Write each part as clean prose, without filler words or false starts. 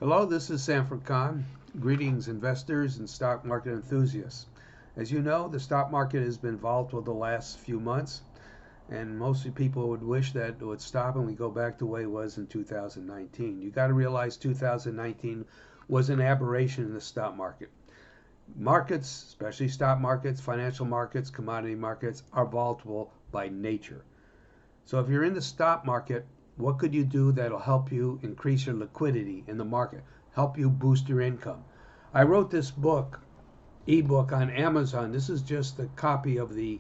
Hello, this is Sanford Kahn. Greetings, investors and stock market enthusiasts. As you know, the stock market has been volatile the last few months, and mostly people would wish that it would stop and we go back to the way it was in 2019. You got to realize 2019 was an aberration in the stock market. Markets, especially stock markets, financial markets, commodity markets, are volatile by nature. So if you're in the stock market, what could you do that'll help you increase your liquidity in the market, help you boost your income? I wrote this book, ebook on Amazon. This is just a copy of the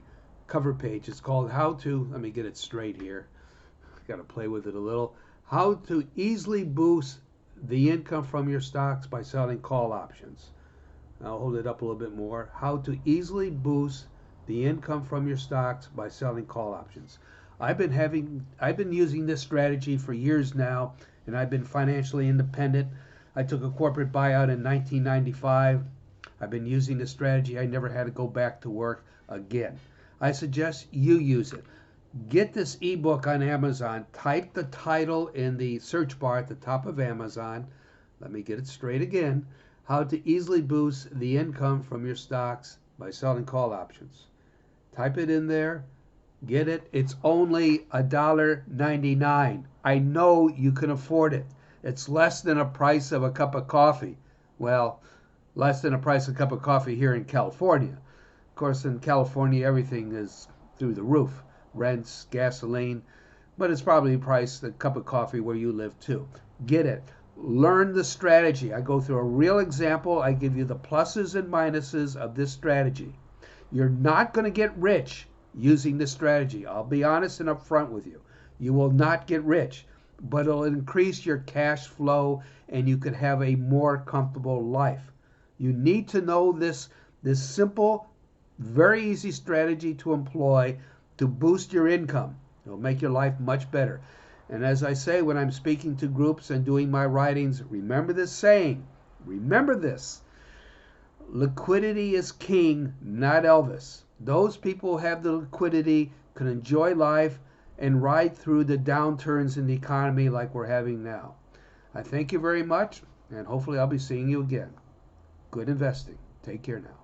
cover page. It's called How to, let me get it straight here. Got to play with it a little. How to easily boost the income from your stocks by selling call options. I'll hold it up a little bit more. How to easily boost the income from your stocks by selling call options. I've been using this strategy for years now, and I've been financially independent. I took a corporate buyout in 1995. I've been using this strategy. I never had to go back to work again. I suggest you use it. Get this ebook on Amazon. Type the title in the search bar at the top of Amazon. Let me get it straight again. How to easily boost the income from your stocks by selling call options. Type it in there. Get it? It's only $1.99. I know you can afford it. It's less than a price of a cup of coffee. Well, less than a price of a cup of coffee here in California. Of course, in California, everything is through the roof. Rents, gasoline, but it's probably priced a cup of coffee where you live too. Get it. Learn the strategy. I go through a real example. I give you the pluses and minuses of this strategy. You're not going to get rich using this strategy. I'll be honest and upfront with you. You will not get rich, but it'll increase your cash flow and you could have a more comfortable life. You need to know this simple, very easy strategy to employ to boost your income. It'll make your life much better. And as I say when I'm speaking to groups and doing my writings, remember this saying. Remember this. Liquidity is king, not Elvis. Those people who have the liquidity can enjoy life and ride through the downturns in the economy like we're having now. I thank you very much, and hopefully I'll be seeing you again. Good investing. Take care now.